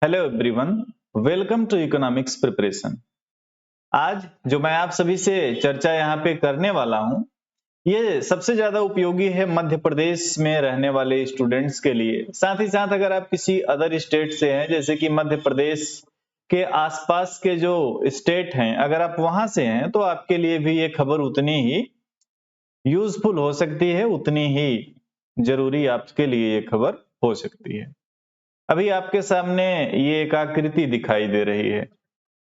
Hello everyone, welcome to economics preparation. आज जो मैं आप सभी से चर्चा यहाँ पे करने वाला हूँ, ये सबसे ज्यादा उपयोगी है मध्य प्रदेश में रहने वाले स्टूडेंट्स के लिए। साथ ही साथ अगर आप किसी अदर स्टेट से हैं, जैसे कि मध्य प्रदेश के आसपास के जो स्टेट हैं, अगर आप वहां से हैं तो आपके लिए भी ये खबर उतनी ही यूजफुल हो सकती है, उतनी ही जरूरी आपके लिए ये खबर हो सकती है। अभी आपके सामने ये एक आकृति दिखाई दे रही है।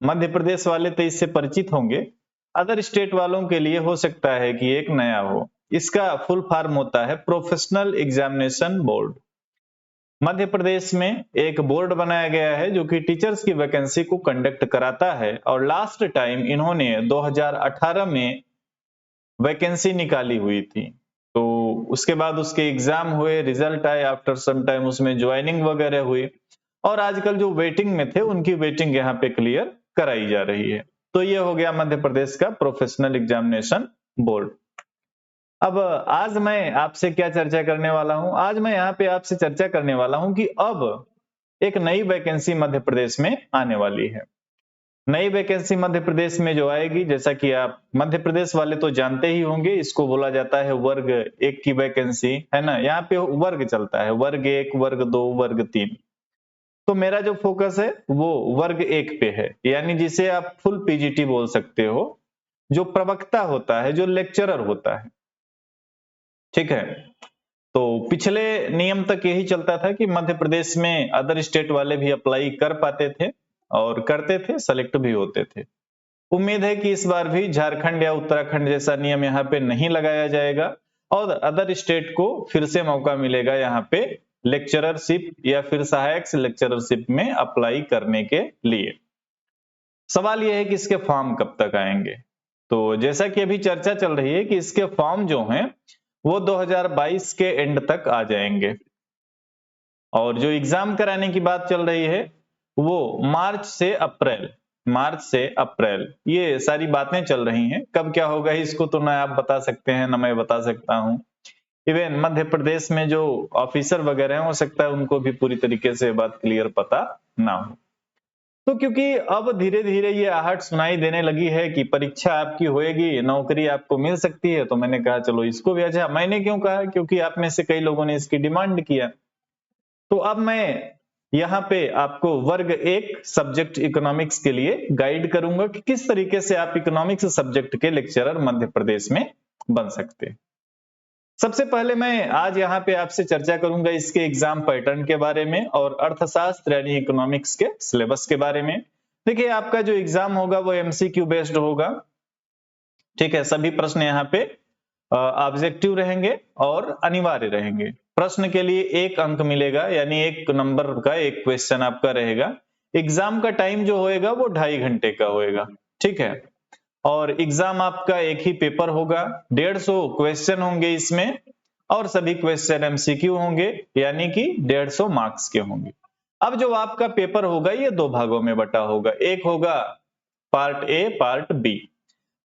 मध्य प्रदेश वाले तो इससे परिचित होंगे, अदर स्टेट वालों के लिए हो सकता है कि एक नया हो। इसका फुल फॉर्म होता है professional examination board. Madhya Pradesh में एक बोर्ड बनाया गया है जो कि टीचर्स की वैकेंसी को कंडक्ट कराता है, और लास्ट टाइम इन्होंने 2018 में वैकेंसी निकाली हुई थी। तो उसके बाद उसके एग्जाम हुए, रिजल्ट आए, आफ्टर सम टाइम उसमें ज्वाइनिंग वगैरह हुई, और आजकल जो वेटिंग में थे उनकी वेटिंग यहाँ पे क्लियर कराई जा रही है। तो ये हो गया मध्य प्रदेश का प्रोफेशनल एग्जामिनेशन बोर्ड। अब आज मैं आपसे क्या चर्चा करने वाला हूं? आज मैं यहाँ पे आपसे चर्चा करने वाला हूं कि अब एक नई वैकेंसी मध्य प्रदेश में आने वाली है। नई वैकेंसी मध्य प्रदेश में जो आएगी, जैसा कि आप मध्य प्रदेश वाले तो जानते ही होंगे, इसको बोला जाता है वर्ग एक की वैकेंसी, है ना। यहाँ पे वर्ग चलता है, वर्ग एक, वर्ग दो, वर्ग तीन। तो मेरा जो फोकस है वो वर्ग एक पे है, यानी जिसे आप फुल पीजीटी बोल सकते हो, जो प्रवक्ता होता है, जो लेक्चरर होता है। ठीक है। तो पिछले नियम तक यही चलता था कि मध्य प्रदेश में अदर स्टेट वाले भी अप्लाई कर पाते थे और करते थे, सेलेक्ट भी होते थे। उम्मीद है कि इस बार भी झारखंड या उत्तराखंड जैसा नियम यहाँ पे नहीं लगाया जाएगा और अदर स्टेट को फिर से मौका मिलेगा यहाँ पे लेक्चररशिप या फिर सहायक लेक्चररशिप में अप्लाई करने के लिए। सवाल यह है कि इसके फॉर्म कब तक आएंगे। तो जैसा कि अभी चर्चा चल रही है कि इसके फॉर्म जो हैं वो 2022 के एंड तक आ जाएंगे, और जो एग्जाम कराने की बात चल रही है वो मार्च से अप्रैल ये सारी बातें चल रही हैं। कब क्या होगा इसको तो ना आप बता सकते हैं ना मैं बता सकता हूं। इवन मध्य प्रदेश में जो ऑफिसर वगैरह हैं, हो सकता है उनको भी पूरी तरीके से बात क्लियर पता ना हो। तो क्योंकि अब धीरे धीरे ये आहट सुनाई देने लगी है कि परीक्षा आपकी होएगी, नौकरी आपको मिल सकती है, तो मैंने कहा चलो इसको भी। अच्छा, मैंने क्यों कहा? क्योंकि आप में से कई लोगों ने इसकी डिमांड किया। तो अब मैं यहाँ पे आपको वर्ग एक सब्जेक्ट इकोनॉमिक्स के लिए गाइड करूंगा कि किस तरीके से आप इकोनॉमिक्स सब्जेक्ट के लेक्चरर मध्य प्रदेश में बन सकते हैं। सबसे पहले मैं आज यहाँ पे आपसे चर्चा करूंगा इसके एग्जाम पैटर्न के बारे में और अर्थशास्त्र यानी इकोनॉमिक्स के सिलेबस के बारे में। देखिए, आपका जो एग्जाम होगा वो एमसीक्यू बेस्ड होगा। ठीक है, सभी प्रश्न यहाँ पे ऑब्जेक्टिव रहेंगे और अनिवार्य रहेंगे। प्रश्न के लिए 1 अंक मिलेगा, यानी 1 नंबर का 1 क्वेश्चन आपका रहेगा। एग्जाम का टाइम जो होएगा वो 2.5 घंटे का होएगा। ठीक है, और एग्जाम आपका एक ही पेपर होगा, 150 क्वेश्चन होंगे इसमें, और सभी क्वेश्चन एमसीक्यू होंगे, यानी कि 150 मार्क्स के होंगे। अब जो आपका पेपर होगा ये 2 भागों में बटा होगा। एक होगा part A, part B.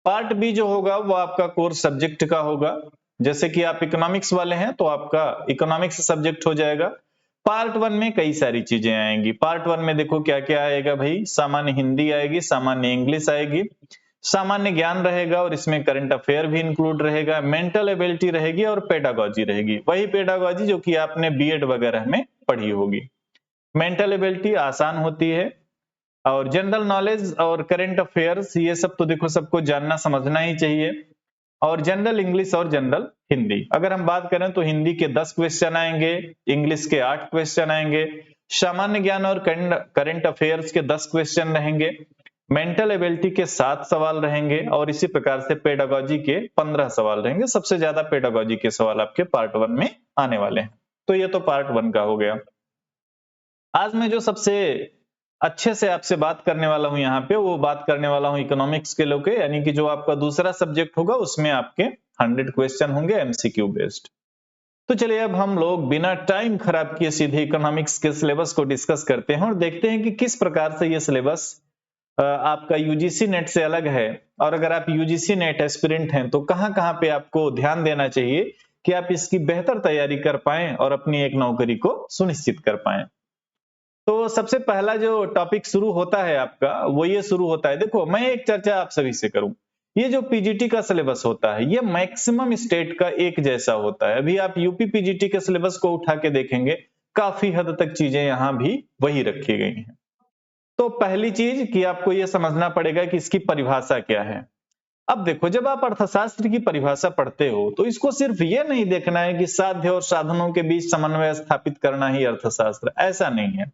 Part B जो होगा वो आपका कोर सब्जेक्ट का होगा। जैसे कि आप इकोनॉमिक्स वाले हैं तो आपका इकोनॉमिक्स सब्जेक्ट हो जाएगा। पार्ट वन में कई सारी चीजें आएंगी। पार्ट वन में देखो क्या क्या आएगा भाई। सामान्य हिंदी आएगी, सामान्य इंग्लिश आएगी, सामान्य ज्ञान रहेगा, और इसमें करंट अफेयर भी इंक्लूड रहेगा, मेंटल एबिलिटी रहेगी, और पेडागोजी रहेगी। वही पेडागोजी जो कि आपने बीएड वगैरह में पढ़ी होगी। मेंटल एबिलिटी आसान होती है, और जनरल नॉलेज और करंट अफेयर्स ये सब तो देखो सबको जानना समझना ही चाहिए। और जनरल इंग्लिश और जनरल हिंदी, अगर हम बात करें तो हिंदी के 10 क्वेश्चन आएंगे, इंग्लिश के 8 क्वेश्चन आएंगे, सामान्य ज्ञान और करंट अफेयर्स के 10 क्वेश्चन रहेंगे, मेंटल एबिलिटी के 7 सवाल रहेंगे, और इसी प्रकार से पेडागोजी के 15 सवाल रहेंगे। सबसे ज्यादा पेडागोजी के सवाल आपके पार्ट वन में आने वाले हैं। तो ये तो पार्ट वन का हो गया। आज मैं जो सबसे अच्छे से आपसे बात करने वाला हूं यहाँ पे, वो बात करने वाला हूं इकोनॉमिक्स के लोग, यानी कि जो आपका दूसरा सब्जेक्ट होगा उसमें आपके 100 क्वेश्चन होंगे एमसीक्यू बेस्ड। तो चलिए अब हम लोग बिना टाइम खराब किए सीधे इकोनॉमिक्स के सिलेबस को डिस्कस करते हैं और देखते हैं कि किस प्रकार से ये सिलेबस आपका यूजीसी नेट से अलग है। और अगर आप यूजीसी नेट एस्पिरेंट हैं तो कहां कहां पे आपको ध्यान देना चाहिए कि आप इसकी बेहतर तैयारी कर पाएं और अपनी एक नौकरी को सुनिश्चित कर पाएं। तो सबसे पहला जो टॉपिक शुरू होता है आपका वो ये शुरू होता है, देखो मैं एक चर्चा आप सभी से करूं, ये जो पीजीटी का सिलेबस होता है ये मैक्सिमम स्टेट का एक जैसा होता है। अभी आप यूपी पीजीटी के सिलेबस को उठा के देखेंगे, काफी हद तक चीजें यहां भी वही रखी गई हैं। तो पहली चीज कि आपको यह समझना पड़ेगा कि इसकी परिभाषा क्या है। अब देखो, जब आप अर्थशास्त्र की परिभाषा पढ़ते हो तो इसको सिर्फ ये नहीं देखना है कि साध्य और साधनों के बीच समन्वय स्थापित करना ही अर्थशास्त्र, ऐसा नहीं है।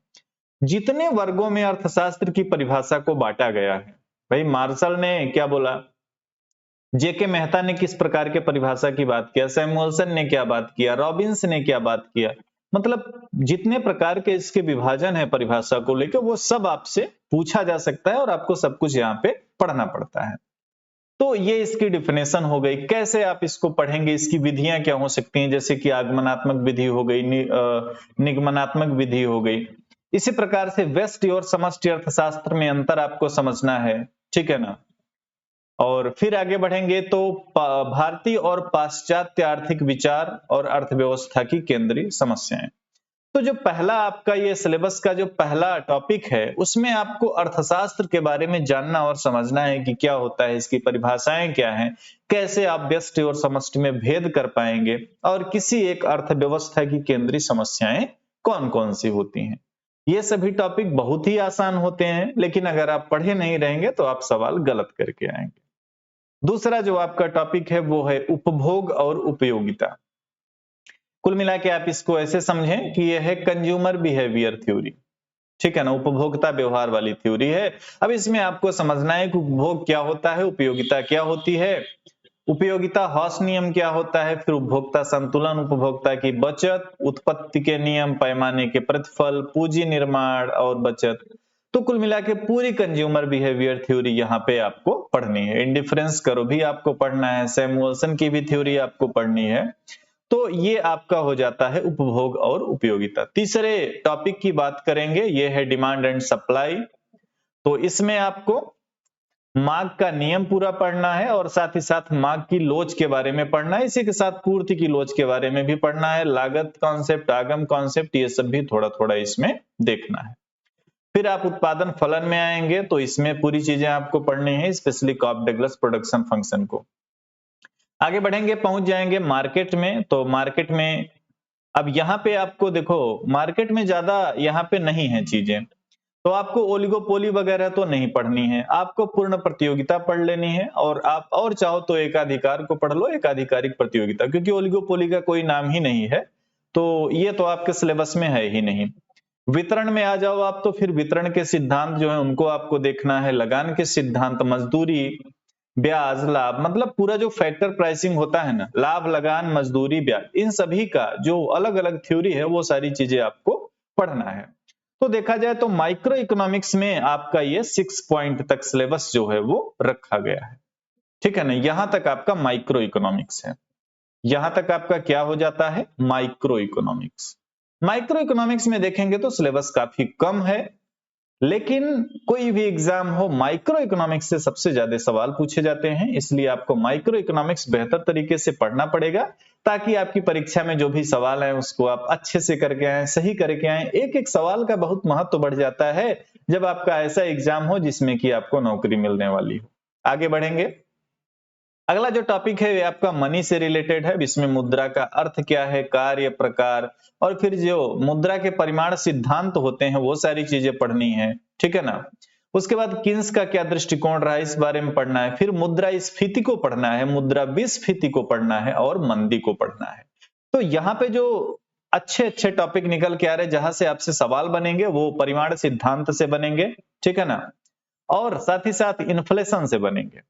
जितने वर्गों में अर्थशास्त्र की परिभाषा को बांटा गया है, भाई मार्शल ने क्या बोला, जेके मेहता ने किस प्रकार के परिभाषा की बात किया, सैमुअल्सन ने क्या बात किया, रॉबिन्स ने क्या बात किया, मतलब जितने प्रकार के इसके विभाजन है परिभाषा को लेकर वो सब आपसे पूछा जा सकता है और आपको सब कुछ यहाँ पे पढ़ना पड़ता है। तो ये इसकी डिफिनेशन हो गई, कैसे आप इसको पढ़ेंगे, इसकी विधियां क्या हो सकती हैं, जैसे कि आगमनात्मक विधि हो गई, निगमनात्मक विधि हो गई। इसी प्रकार से व्यष्टि और समष्टि अर्थशास्त्र में अंतर आपको समझना है, ठीक है ना। और फिर आगे बढ़ेंगे तो भारतीय और पाश्चात्य आर्थिक विचार और अर्थव्यवस्था की केंद्रीय समस्याएं। तो जो पहला आपका ये सिलेबस का जो पहला टॉपिक है उसमें आपको अर्थशास्त्र के बारे में जानना और समझना है कि क्या होता है, इसकी परिभाषाएं क्या हैं, कैसे आप व्यष्टि और समष्टि में भेद कर पाएंगे और किसी एक अर्थव्यवस्था की केंद्रीय समस्याएं कौन कौन सी होती हैं। ये सभी टॉपिक बहुत ही आसान होते हैं, लेकिन अगर आप पढ़े नहीं रहेंगे तो आप सवाल गलत करके आएंगे। दूसरा जो आपका टॉपिक है वो है उपभोग और उपयोगिता। कुल मिला के आप इसको ऐसे समझें कि यह है कंज्यूमर बिहेवियर थ्योरी, ठीक है ना, उपभोक्ता व्यवहार वाली थ्योरी है। अब इसमें आपको समझना है कि उपभोग क्या होता है, उपयोगिता क्या होती है, उपयोगिता हॉस नियम क्या होता है, फिर उपभोक्ता संतुलन, उपभोक्ता की बचत, उत्पत्ति के नियम, पैमाने के प्रतिफल, पूंजी निर्माण और बचत। तो कुल मिला के पूरी कंज्यूमर बिहेवियर थ्योरी यहाँ पे आपको पढ़नी है। इंडिफरेंस करो भी आपको पढ़ना है, सैमुअल्सन की भी थ्योरी आपको पढ़नी है। तो ये आपका हो जाता है उपभोग और उपयोगिता। तीसरे टॉपिक की बात करेंगे, ये है डिमांड एंड सप्लाई। तो इसमें आपको मांग का नियम पूरा पढ़ना है और साथ ही साथ मांग की लोच के बारे में पढ़ना है, इसी के साथ पूर्ति की लोच के बारे में भी पढ़ना है, लागत कॉन्सेप्ट, आगम कॉन्सेप्ट, ये सब भी थोड़ा थोड़ा इसमें देखना है। फिर आप उत्पादन फलन में आएंगे तो इसमें पूरी चीजें आपको पढ़नी है, specially Cobb Douglas production function को। आगे बढ़ेंगे, पहुंच जाएंगे मार्केट में। तो मार्केट में अब यहाँ पे आपको देखो, मार्केट में ज्यादा यहाँ पे नहीं है चीजें, तो आपको ओलिगोपोली वगैरह तो नहीं पढ़नी है, आपको पूर्ण प्रतियोगिता पढ़ लेनी है। और आप और चाहो तो एकाधिकार को पढ़ लो, एकाधिकारिक प्रतियोगिता, क्योंकि ओलिगोपोली का कोई नाम ही नहीं है तो ये तो आपके सिलेबस में है ही नहीं। वितरण में आ जाओ आप, तो फिर वितरण के सिद्धांत जो है उनको आपको देखना है, लगान के सिद्धांत, मजदूरी, ब्याज, लाभ, मतलब पूरा जो फैक्टर प्राइसिंग होता है ना, लाभ, लगान, मजदूरी, ब्याज, इन सभी का जो अलग अलग थ्योरी है वो सारी चीजें आपको पढ़ना है। तो देखा जाए तो माइक्रो इकोनॉमिक्स में आपका ये 6 पॉइंट तक सिलेबस जो है वो रखा गया है, ठीक है ना। यहां तक आपका माइक्रो इकोनॉमिक्स है, यहां तक आपका क्या हो जाता है, माइक्रो इकोनॉमिक्स। माइक्रो इकोनॉमिक्स में देखेंगे तो सिलेबस काफी कम है, लेकिन कोई भी एग्जाम हो माइक्रो इकोनॉमिक्स से सबसे ज्यादा सवाल पूछे जाते हैं, इसलिए आपको माइक्रो इकोनॉमिक्स बेहतर तरीके से पढ़ना पड़ेगा ताकि आपकी परीक्षा में जो भी सवाल है उसको आप अच्छे से करके आए, सही करके आए। एक एक सवाल का बहुत महत्व बढ़ जाता है जब आपका ऐसा एग्जाम हो जिसमें कि आपको नौकरी मिलने वाली हो। आगे बढ़ेंगे, अगला जो टॉपिक है आपका मनी से रिलेटेड है। इसमें मुद्रा का अर्थ क्या है, कार्य, प्रकार, और फिर जो मुद्रा के परिमाण सिद्धांत होते हैं वो सारी चीजें पढ़नी है, ठीक है ना। उसके बाद किन्स का क्या दृष्टिकोण रहा है इस बारे में पढ़ना है, फिर मुद्रा स्फीति को पढ़ना है, मुद्रा विस्फीति को पढ़ना है और मंदी को पढ़ना है। तो यहाँ पे जो अच्छे अच्छे टॉपिक निकल के आ रहे हैं जहां से आपसे सवाल बनेंगे वो परिमाण सिद्धांत से बनेंगे, ठीक है ना, और साथ ही साथ इन्फ्लेशन से बनेंगे।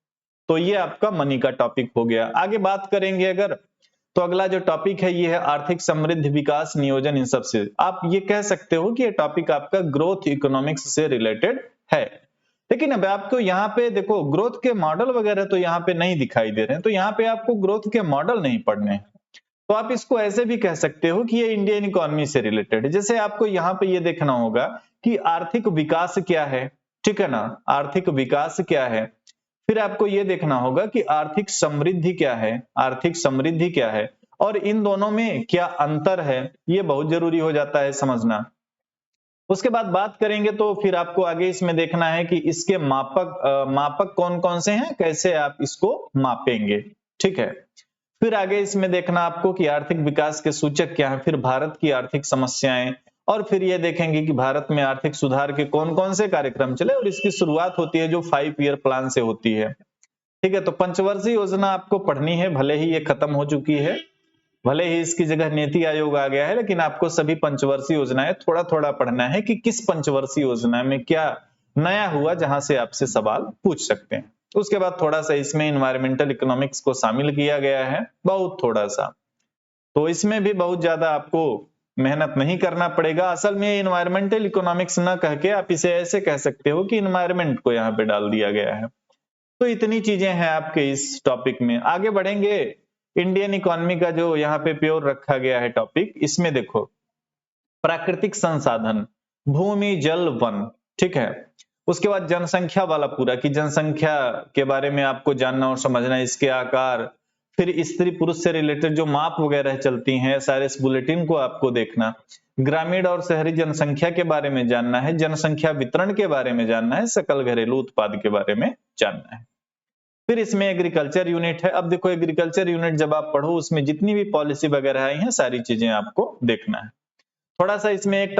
तो ये आपका मनी का टॉपिक हो गया। आगे बात करेंगे अगर, तो अगला जो टॉपिक है ये है आर्थिक समृद्धि, विकास, नियोजन। इन सब से आप ये कह सकते हो कि ये टॉपिक आपका ग्रोथ इकोनॉमिक्स से रिलेटेड है। लेकिन अब आपको यहाँ पे देखो ग्रोथ के मॉडल वगैरह तो यहाँ पे नहीं दिखाई दे रहे हैं, तो यहाँ पे आपको ग्रोथ के मॉडल नहीं पढ़ने हैं। तो आप इसको ऐसे भी कह सकते हो कि ये इंडियन इकोनॉमी से रिलेटेड है। जैसे आपको यहाँ पे ये देखना होगा कि आर्थिक विकास क्या है, ठीक है ना, आर्थिक विकास क्या है। फिर आपको यह देखना होगा कि आर्थिक समृद्धि क्या है, आर्थिक समृद्धि क्या है, और इन दोनों में क्या अंतर है, यह बहुत जरूरी हो जाता है समझना। उसके बाद बात करेंगे तो फिर आपको आगे इसमें देखना है कि इसके मापक कौन कौन से हैं, कैसे आप इसको मापेंगे। ठीक है, फिर आगे इसमें देखना आपको कि आर्थिक विकास के सूचक क्या हैं, फिर भारत की आर्थिक समस्याएं, और फिर ये देखेंगे कि भारत में आर्थिक सुधार के कौन कौन से कार्यक्रम चले, और इसकी शुरुआत होती है जो 5 ईयर प्लान से होती है। ठीक है, तो पंचवर्षीय योजना आपको पढ़नी है, भले ही ये खत्म हो चुकी है, भले ही इसकी जगह नीति आयोग आ गया है, लेकिन आपको सभी पंचवर्षीय योजनाएं थोड़ा थोड़ा पढ़ना है कि किस पंचवर्षीय योजना में क्या नया हुआ, जहां से आपसे सवाल पूछ सकते हैं। उसके बाद थोड़ा सा इसमें इन्वायरमेंटल इकोनॉमिक्स को शामिल किया गया है, बहुत थोड़ा सा, तो इसमें भी बहुत ज्यादा आपको मेहनत नहीं करना पड़ेगा। असल में इन्वायरमेंटल इकोनॉमिक्स ना कह के आप इसे ऐसे कह सकते हो कि इन्वायरमेंट को यहाँ पे डाल दिया गया है। तो इतनी चीजें हैं आपके इस टॉपिक में। आगे बढ़ेंगे, इंडियन इकोनॉमी का जो यहाँ पे प्योर रखा गया है टॉपिक, इसमें देखो प्राकृतिक संसाधन, भूमि, जल, वन। ठीक है, उसके बाद जनसंख्या वाला पूरा, कि जनसंख्या के बारे में आपको जानना और समझना, इसके आकार, फिर स्त्री पुरुष से रिलेटेड जो माप वगैरह चलती हैं, सारे इस बुलेटिन को आपको देखना, ग्रामीण और शहरी जनसंख्या के बारे में जानना है, जनसंख्या वितरण के बारे में जानना है, सकल घरेलू उत्पाद के बारे में जानना है। फिर इसमें एग्रीकल्चर यूनिट है। अब देखो एग्रीकल्चर यूनिट जब आप पढ़ो, उसमें जितनी भी पॉलिसी वगैरह आई है, सारी चीजें आपको देखना है। थोड़ा सा इसमें एक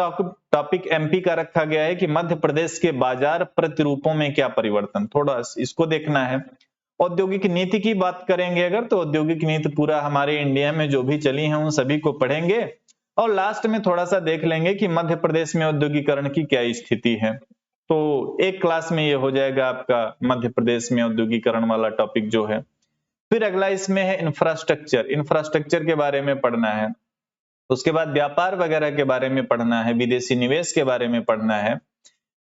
टॉपिक एमपी का रखा गया है कि मध्य प्रदेश के बाजार प्रतिरूपों में क्या परिवर्तन, थोड़ा इसको देखना है। औद्योगिक नीति की बात करेंगे अगर, तो औद्योगिक नीति पूरा हमारे इंडिया में जो भी चली है उन सभी को पढ़ेंगे, और लास्ट में थोड़ा सा देख लेंगे कि मध्य प्रदेश में औद्योगिकरण की क्या स्थिति है। तो एक क्लास में ये हो जाएगा आपका मध्य प्रदेश में औद्योगिकरण वाला टॉपिक जो है। फिर अगला इसमें है इंफ्रास्ट्रक्चर, इंफ्रास्ट्रक्चर के बारे में पढ़ना है। उसके बाद व्यापार वगैरह के बारे में पढ़ना है, विदेशी निवेश के बारे में पढ़ना है।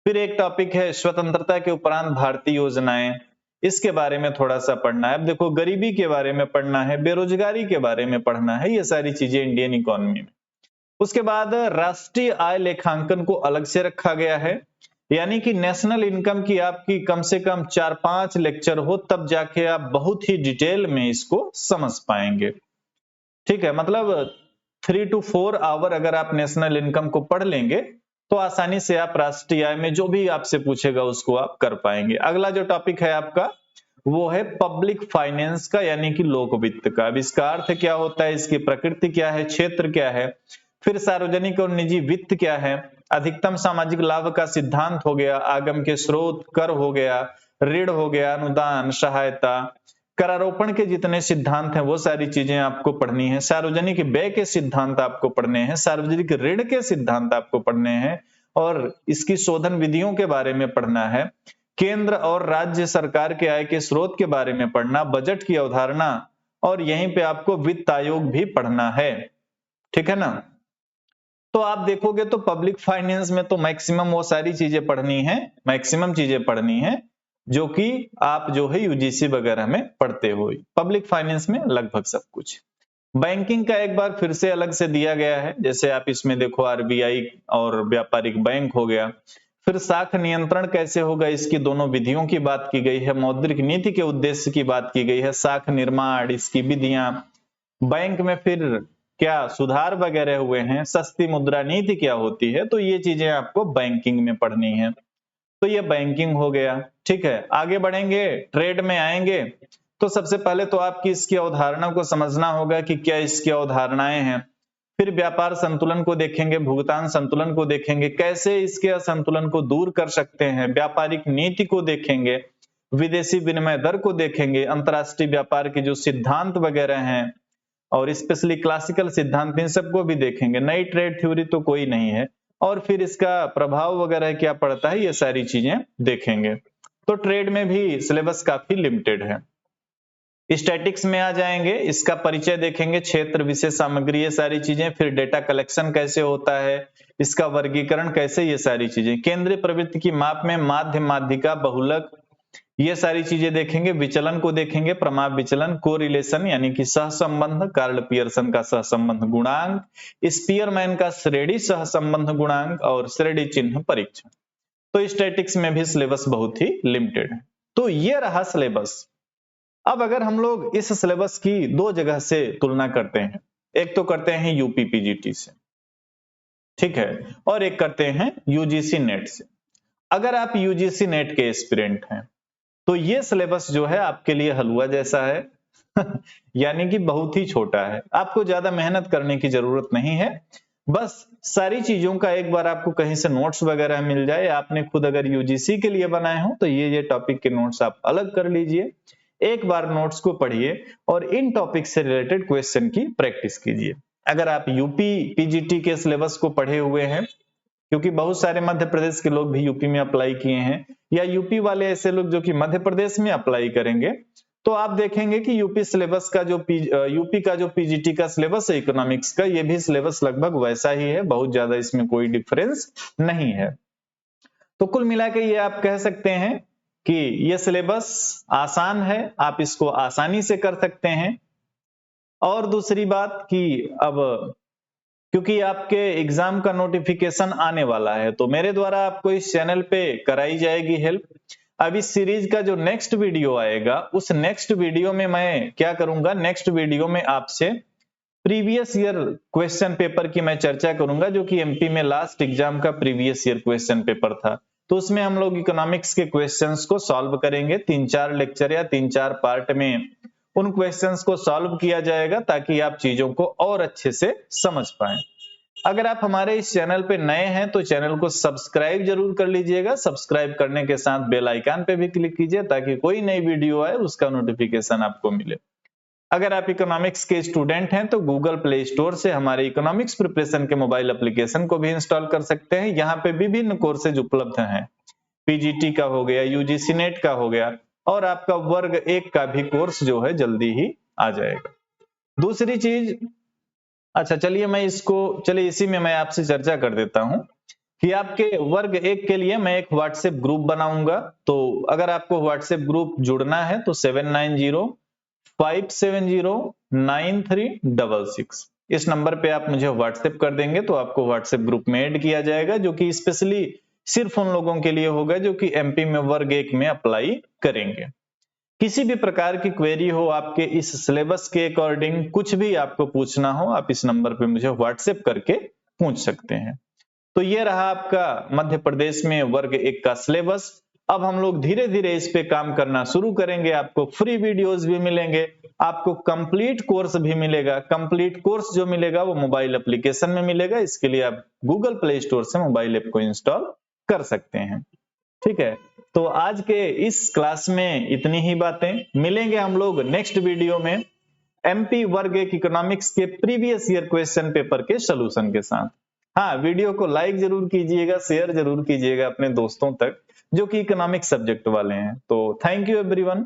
फिर एक टॉपिक है स्वतंत्रता के उपरांत भारतीय योजनाएं, इसके बारे में थोड़ा सा पढ़ना है। अब देखो गरीबी के बारे में पढ़ना है, बेरोजगारी के बारे में पढ़ना है, ये सारी चीजें इंडियन इकोनॉमी में। उसके बाद राष्ट्रीय आय लेखांकन को अलग से रखा गया है, यानी कि नेशनल इनकम की आपकी कम से कम 4-5 लेक्चर हो, तब जाके आप बहुत ही डिटेल में इसको समझ पाएंगे। ठीक है, मतलब 3 to 4 आवर अगर आप नेशनल इनकम को पढ़ लेंगे तो आसानी से आप राष्ट्रीय आय में जो भी आपसे पूछेगा उसको आप कर पाएंगे। अगला जो टॉपिक है आपका वो है पब्लिक फाइनेंस का, यानी कि लोक वित्त का। अब इसका अर्थ क्या होता है, इसकी प्रकृति क्या है, क्षेत्र क्या है, फिर सार्वजनिक और निजी वित्त क्या है, अधिकतम सामाजिक लाभ का सिद्धांत हो गया, आगम के स्रोत, कर हो गया, ऋण हो गया, अनुदान, सहायता, करारोपण के जितने सिद्धांत हैं वो सारी चीजें आपको पढ़नी है, सार्वजनिक व्यय के सिद्धांत आपको पढ़ने हैं, सार्वजनिक ऋण के सिद्धांत आपको पढ़ने हैं, और इसकी शोधन विधियों के बारे में पढ़ना है, केंद्र और राज्य सरकार के आय के स्रोत के बारे में पढ़ना, बजट की अवधारणा, और यहीं पे आपको वित्त आयोग भी पढ़ना है। ठीक है ना, तो आप देखोगे तो पब्लिक फाइनेंस में तो मैक्सिमम वो सारी चीजें पढ़नी है, मैक्सिमम चीजें पढ़नी है जो कि आप जो है यूजीसी वगैरह में पढ़ते हो। पब्लिक फाइनेंस में लगभग सब कुछ। बैंकिंग का एक बार फिर से अलग से दिया गया है, जैसे आप इसमें देखो आरबीआई और व्यापारिक बैंक हो गया, फिर साख नियंत्रण कैसे होगा, इसकी दोनों विधियों की बात की गई है, मौद्रिक नीति के उद्देश्य की बात की गई है, साख निर्माण, इसकी विधियां, बैंक में फिर क्या सुधार वगैरह हुए हैं, सस्ती मुद्रा नीति क्या होती है, तो ये चीजें आपको बैंकिंग में पढ़नी है। तो ये बैंकिंग हो गया। ठीक है, आगे बढ़ेंगे, ट्रेड में आएंगे तो सबसे पहले तो आपकी इसकी अवधारणा को समझना होगा कि क्या इसकी अवधारणाएं हैं। फिर व्यापार संतुलन को देखेंगे, भुगतान संतुलन को देखेंगे, कैसे इसके असंतुलन को दूर कर सकते हैं, व्यापारिक नीति को देखेंगे, विदेशी विनिमय दर को देखेंगे, अंतरराष्ट्रीय व्यापार के जो सिद्धांत वगैरह हैं और स्पेशली क्लासिकल सिद्धांत, इन सबको भी देखेंगे। नई ट्रेड थ्योरी तो कोई नहीं है, और फिर इसका प्रभाव वगैरह क्या पड़ता है, ये सारी चीजें देखेंगे। तो ट्रेड में भी सिलेबस काफी लिमिटेड है। स्टैटिक्स में आ जाएंगे, इसका परिचय देखेंगे, क्षेत्र, विशेष सामग्री, ये सारी चीजें, फिर डेटा कलेक्शन कैसे होता है, इसका वर्गीकरण कैसे, ये सारी चीजें, केंद्रीय प्रवृत्ति की माप में माध्य, माध्यिका, बहुलक, ये सारी चीजें देखेंगे, विचलन को देखेंगे, प्रमाप विचलन, कोरिलेशन यानी कि सहसंबंध, कार्ल पियर्सन का सहसंबंध गुणांक, स्पीयरमैन का श्रेणी सहसंबंध गुणांक, और श्रेणी चिन्ह परीक्षण। तो स्टैटिक्स में भी सिलेबस बहुत ही लिमिटेड है। तो ये रहा सिलेबस। अब अगर हम लोग इस सिलेबस की 2 जगह से तुलना करते हैं, एक तो करते हैं यूपी पीजीटी से, ठीक है, और एक करते हैं यूजीसी नेट से। अगर आप यूजीसी नेट के एस्पिरेंट हैं तो ये सिलेबस जो है आपके लिए हलवा जैसा है यानी कि बहुत ही छोटा है, आपको ज्यादा मेहनत करने की जरूरत नहीं है। बस सारी चीजों का एक बार आपको कहीं से नोट्स वगैरह मिल जाए, आपने खुद अगर यूजीसी के लिए बनाए हो तो ये टॉपिक के नोट्स आप अलग कर लीजिए, एक बार नोट्स को पढ़िए और इन टॉपिक से रिलेटेड क्वेश्चन की प्रैक्टिस कीजिए। अगर आप यूपी पीजीटी के सिलेबस को पढ़े हुए हैं, क्योंकि बहुत सारे मध्य प्रदेश के लोग भी यूपी में अप्लाई किए हैं, या यूपी वाले ऐसे लोग जो कि मध्य प्रदेश में अप्लाई करेंगे, तो आप देखेंगे कि यूपी सिलेबस का जो यूपी का जो पीजीटी का सिलेबस है इकोनॉमिक्स का, ये भी सिलेबस लगभग वैसा ही है, बहुत ज्यादा इसमें कोई डिफरेंस नहीं है। तो कुल मिला के ये आप कह सकते हैं कि ये सिलेबस आसान है, आप इसको आसानी से कर सकते हैं। और दूसरी बात कि अब क्योंकि आपके एग्जाम का नोटिफिकेशन आने वाला है तो मेरे द्वारा आपको इस चैनल पे कराई जाएगी हेल्प। अब इस सीरीज का जो नेक्स्ट वीडियो आएगा, उस नेक्स्ट वीडियो में मैं क्या करूंगा, नेक्स्ट वीडियो में आपसे प्रीवियस ईयर क्वेश्चन पेपर की मैं चर्चा करूंगा, जो कि एमपी में लास्ट एग्जाम का प्रीवियस ईयर क्वेश्चन पेपर था। तो उसमें हम लोग इकोनॉमिक्स के क्वेश्चंस को सॉल्व करेंगे, 3-4 लेक्चर या 3-4 पार्ट में उन क्वेश्चंस को सॉल्व किया जाएगा, ताकि आप चीजों को और अच्छे से समझ पाएं। अगर आप हमारे इस चैनल पे नए हैं तो चैनल को सब्सक्राइब जरूर कर लीजिएगा, सब्सक्राइब करने के साथ बेल आइकन पे भी क्लिक कीजिए ताकि कोई नई वीडियो आए उसका नोटिफिकेशन आपको मिले। अगर आप इकोनॉमिक्स के स्टूडेंट हैं तो गूगल प्ले स्टोर से हमारे इकोनॉमिक्स प्रिपरेशन के मोबाइल एप्लीकेशन को भी इंस्टॉल कर सकते हैं। यहाँ पे विभिन्न कोर्सेज उपलब्ध हैं, पीजीटी का हो गया, यूजीसी नेट का हो गया, और आपका वर्ग 1 का भी कोर्स जो है जल्दी ही आ जाएगा। दूसरी चीज, अच्छा चलिए इसी में मैं आपसे चर्चा कर देता हूं कि आपके वर्ग 1 के लिए मैं एक व्हाट्सएप ग्रुप बनाऊंगा। तो अगर आपको व्हाट्सएप ग्रुप जुड़ना है तो 7905709366 इस नंबर पे आप मुझे व्हाट्सएप कर देंगे तो आपको व्हाट्सएप ग्रुप में ऐड किया जाएगा, जो कि स्पेशली सिर्फ उन लोगों के लिए होगा जो कि एमपी में वर्ग 1 में अप्लाई करेंगे। किसी भी प्रकार की क्वेरी हो आपके इस सिलेबस के अकॉर्डिंग, कुछ भी आपको पूछना हो, आप इस नंबर पे मुझे व्हाट्सएप करके पूछ सकते हैं। तो ये रहा आपका मध्य प्रदेश में वर्ग 1 का सिलेबस। अब हम लोग धीरे धीरे इस पे काम करना शुरू करेंगे, आपको फ्री वीडियोस भी मिलेंगे, आपको कंप्लीट कोर्स भी मिलेगा। कंप्लीट कोर्स जो मिलेगा वो मोबाइल एप्लीकेशन में मिलेगा, इसके लिए आप गूगल प्ले स्टोर से मोबाइल ऐप को इंस्टॉल कर सकते हैं। ठीक है, तो आज के इस क्लास में इतनी ही बातें। मिलेंगे हम लोग नेक्स्ट वीडियो में एमपी वर्ग 1 इकोनॉमिक्स के प्रीवियस ईयर क्वेश्चन पेपर के सॉल्यूशन के साथ। हाँ, वीडियो को लाइक जरूर कीजिएगा, शेयर जरूर कीजिएगा अपने दोस्तों तक जो कि इकोनॉमिक्स सब्जेक्ट वाले हैं। तो थैंक यू एवरीवन।